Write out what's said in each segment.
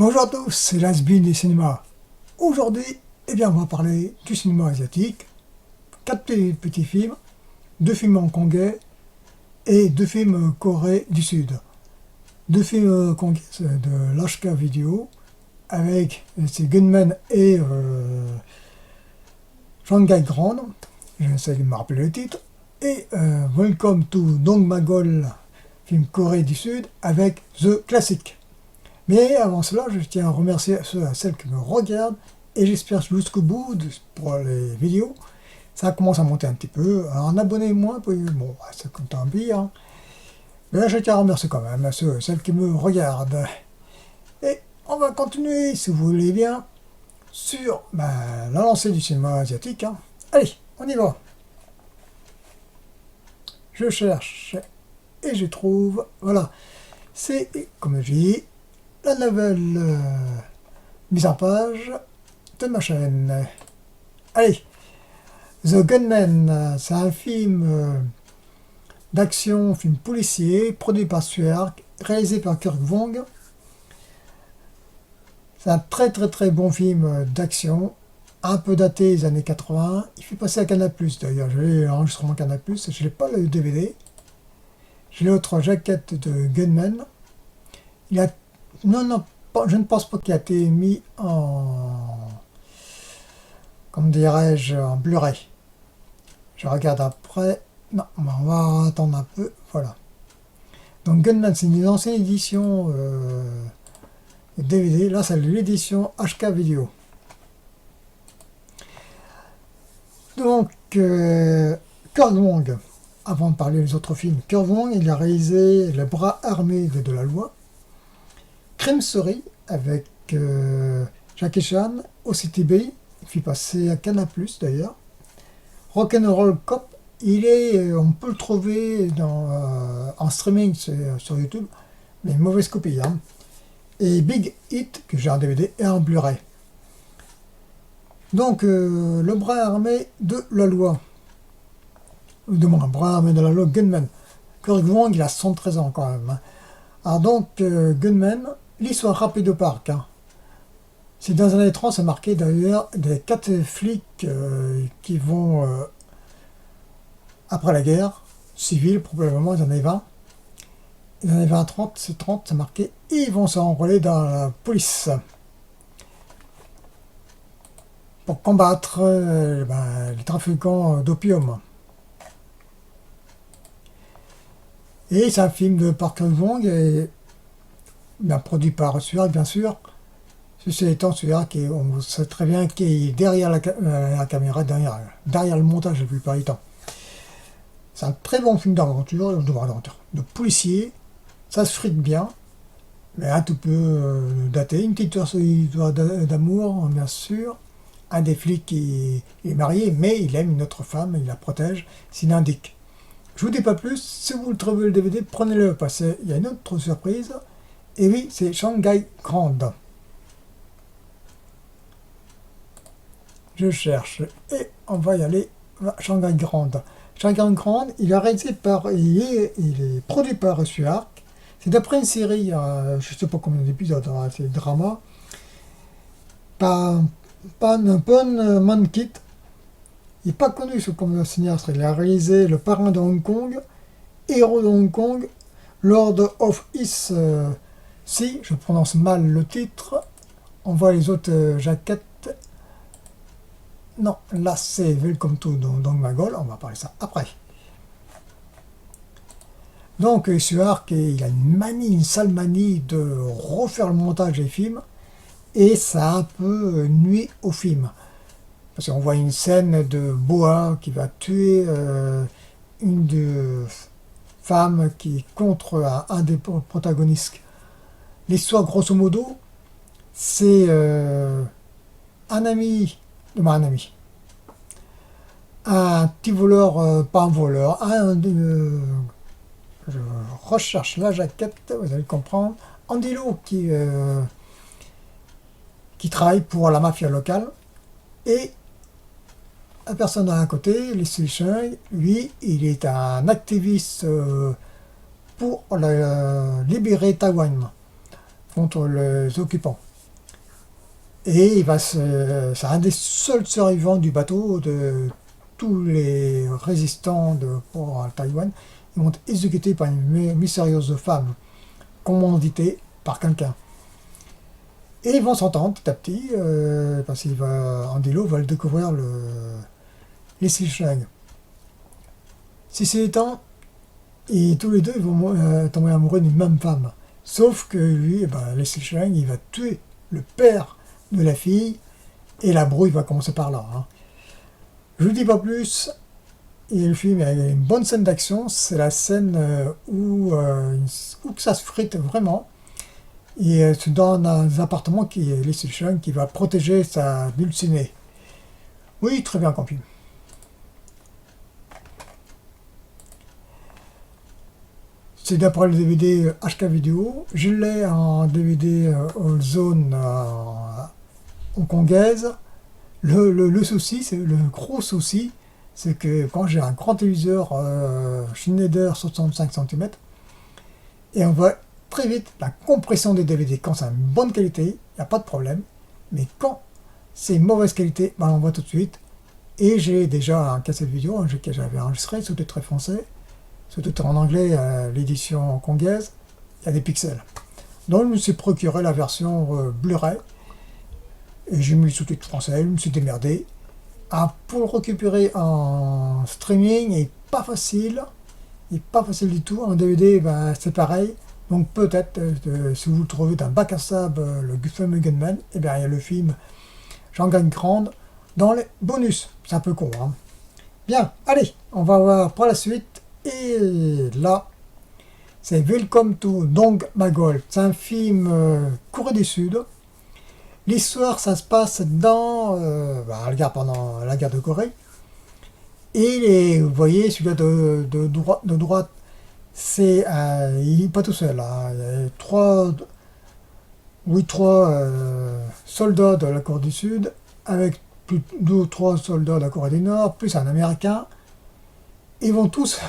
Bonjour à tous, c'est l'Hasbin des cinémas. Aujourd'hui, on va parler du cinéma asiatique. 4 petits films, 2 films hongkongais et 2 films Corée du Sud. 2 films hongkongais de l'HK Video avec ces Gunmen et Shanghai Grand. J'essaie de me rappeler le titre. Et Welcome to Dongmagol, film Corée du Sud avec The Classic. Mais avant cela, je tiens à remercier ceux et celles qui me regardent et j'espère jusqu'au bout pour les vidéos. Ça commence à monter un petit peu. Alors, abonnez-moi, bon, c'est comme tant pis. Hein. Mais là, je tiens à remercier quand même ceux et celles qui me regardent. Et on va continuer, si vous voulez bien, sur la lancée du cinéma asiatique. Hein. Allez, on y va. Je cherche et je trouve. Voilà. C'est, comme je dis, la nouvelle mise en page de ma chaîne. Allez, The Gunman, c'est un film d'action, film policier, produit par Suark, réalisé par Kirk Wong. C'est un très bon film d'action, un peu daté des années 80. Il fait passer à Canal+, d'ailleurs, j'ai l'enregistrement Canal+, je n'ai pas le DVD. J'ai l'autre jaquette de Gunman. Il a Non, je ne pense pas qu'il a été mis en, comme dirais-je, en Blu-ray. Je regarde après. Non, on va attendre un peu. Voilà. Donc Gunman, c'est une ancienne édition DVD. Là, c'est l'édition HK Video. Donc, Kirk Wong, avant de parler des autres films, Kirk Wong, il a réalisé Le bras armé de la loi. Crime Story avec Jackie Chan au City Bay, il fait passer à Canal+, d'ailleurs. Rock'n'Roll Cop, on peut le trouver en streaming sur YouTube, mais mauvaise copie. Hein. Et Big Hit, que j'ai en DVD et en Blu-ray. Donc, le bras armé de la loi. Le bras armé de la loi, Gunman. Kirk Wong, il a 113 ans quand même. Hein. Alors donc, Gunman, l'histoire rapide au parc. Hein. C'est dans les années 30, c'est marqué d'ailleurs des 4 flics qui vont, après la guerre civile, probablement dans les années 20. Dans les années 20-30, c'est marqué, ils vont s'enrôler dans la police pour combattre les trafiquants d'opium. Et c'est un film de Park Chan-wook, bien produit par Suark, bien sûr. Ceci étant, Suark, on sait très bien qu'il est derrière la caméra, derrière le montage la plupart du temps. C'est un très bon film d'aventure, de policier. Ça se frite bien, mais un tout peu daté. Une petite histoire d'amour, bien sûr. Un des flics qui est marié, mais il aime une autre femme, il la protège, s'il indique. Je vous dis pas plus, si vous le trouvez le DVD, prenez-le, parce qu'il y a une autre surprise. Et oui, c'est Shanghai Grand. Je cherche, et on va y aller, Shanghai Grand. Shanghai Grand, il est produit par Suark. C'est d'après une série, je ne sais pas combien d'épisodes, hein, c'est drama. Pan Man Kit. Il n'est pas connu comme cinéaste. Il a réalisé Le Parrain de Hong Kong, Héros de Hong Kong, Lord of East Sea, je prononce mal le titre. On voit les autres jaquettes. Non, là c'est Welcome to Dongmagol, on va parler ça après. Donc Suark, il a une sale manie de refaire le montage des films, et ça a un peu nuit au film. Parce qu'on voit une scène de boa qui va tuer une femme qui est contre un des protagonistes. L'histoire, grosso modo, c'est un petit voleur, pas un voleur, je recherche la jaquette, vous allez le comprendre, Andy Lau qui travaille pour la mafia locale, et la personne à côté, Leslie Chung, lui, il est un activiste pour libérer Taïwan contre les occupants. Et c'est un des seuls survivants du bateau de tous les résistants pour Taïwan. Ils vont être exécutés par une mystérieuse femme commanditée par quelqu'un. Et ils vont s'entendre petit à petit, parce qu'Andilo va le découvrir les Sichuan. Si c'est étant, et tous les deux ils vont tomber amoureux d'une même femme. Sauf que lui, les Sichuan, il va tuer le père de la fille, et la brouille va commencer par là. Hein. Je ne vous dis pas plus, et le film a une bonne scène d'action, c'est la scène où ça se frite vraiment. Et c'est dans un appartement qui est Lee Sichuan qui va protéger sa dulcinée. Oui, très bien comme film. C'est d'après le DVD HK Vidéo. Je l'ai en DVD All Zone hongkongaise. Le souci, c'est le gros souci, c'est que quand j'ai un grand téléviseur Schneider 65 cm, et on voit très vite la compression des DVD. Quand c'est une bonne qualité, il n'y a pas de problème. Mais quand c'est mauvaise qualité, on voit tout de suite. Et j'ai déjà un cassette vidéo que j'avais enregistré, sous-titré français, sous-titré en anglais, l'édition hongkongaise, il y a des pixels. Donc je me suis procuré la version Blu-ray, et j'ai mis le sous-titre français, je me suis démerdé. Pour le récupérer en streaming, il n'est pas facile. Il n'est pas facile du tout. En DVD, c'est pareil. Donc peut-être, si vous le trouvez dans bac à sable, le fameux Gunman, il y a le film J'en gagne grande dans les bonus. C'est un peu con, hein. Bien, allez, on va voir pour la suite. Et là, c'est Welcome to Dong Magol. C'est un film Corée du Sud. L'histoire, ça se passe dans pendant la guerre de Corée. Et vous voyez, celui-là de droite, c'est il n'est pas tout seul. Hein. Il y a trois soldats de la Corée du Sud, avec plus 2 ou 3 soldats de la Corée du Nord, plus un Américain. Ils vont tous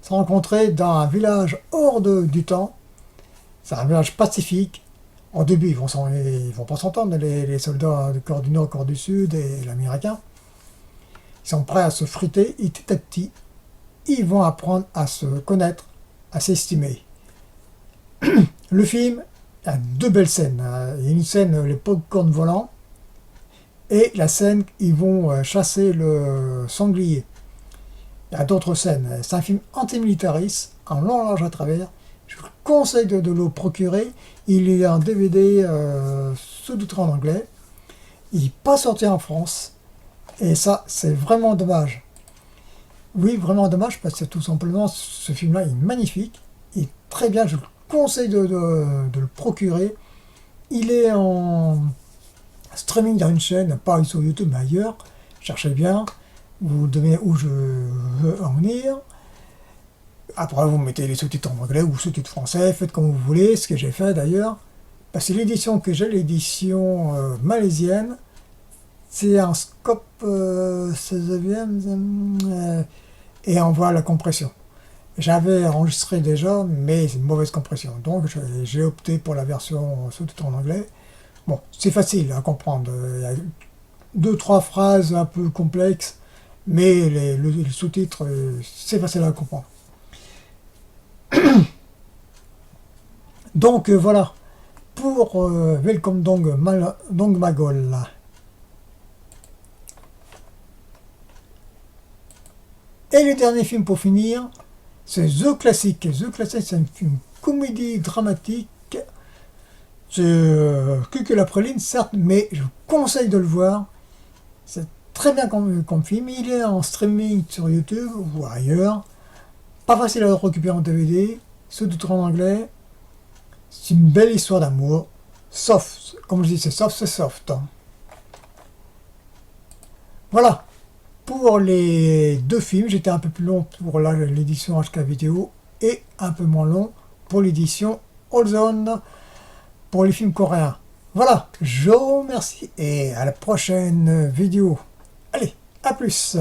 se rencontrer dans un village hors du temps. C'est un village pacifique. Au début, ils vont pas s'entendre, les soldats de Corée du Nord, Corée du Sud et l'Américain. Ils sont prêts à se friter et petit à petit, ils vont apprendre à se connaître, à s'estimer. Le film a 2 belles scènes. Il y a une scène, les pop-corn volants, et la scène, ils vont chasser le sanglier. Il y a d'autres scènes. C'est un film antimilitariste, en long, large à travers. Je vous conseille de le procurer. Il est en DVD sous-titré en anglais. Il n'est pas sorti en France. Et ça, c'est vraiment dommage. Oui, vraiment dommage, parce que tout simplement, ce film-là est magnifique. Il est très bien, je vous conseille de le procurer. Il est en streaming dans une chaîne, pas sur YouTube, mais ailleurs. Cherchez bien, vous devinez où je veux en venir. Après, vous mettez les sous-titres en anglais ou sous-titres français, faites comme vous voulez, ce que j'ai fait d'ailleurs. Parce que l'édition que j'ai, l'édition malaisienne, c'est un scope 16e et on voit la compression. J'avais enregistré déjà, mais c'est une mauvaise compression. Donc j'ai opté pour la version sous-titrée en anglais. Bon, c'est facile à comprendre. Il y a 2-3 phrases un peu complexes, mais les sous-titres, c'est facile à comprendre. Donc voilà, pour Welcome Dong Magol. Et le dernier film pour finir, c'est The Classic. The Classic, c'est un film comédie dramatique. C'est que la praline, certes, mais je vous conseille de le voir. C'est très bien comme film. Il est en streaming sur YouTube ou ailleurs. Pas facile à le récupérer en DVD, sous-titré en anglais. C'est une belle histoire d'amour. Soft, comme je dis, c'est soft, c'est soft. Hein. Voilà. Pour les 2 films, j'étais un peu plus long pour l'édition HK vidéo et un peu moins long pour l'édition Allzone pour les films coréens. Voilà, je vous remercie et à la prochaine vidéo. Allez, à plus.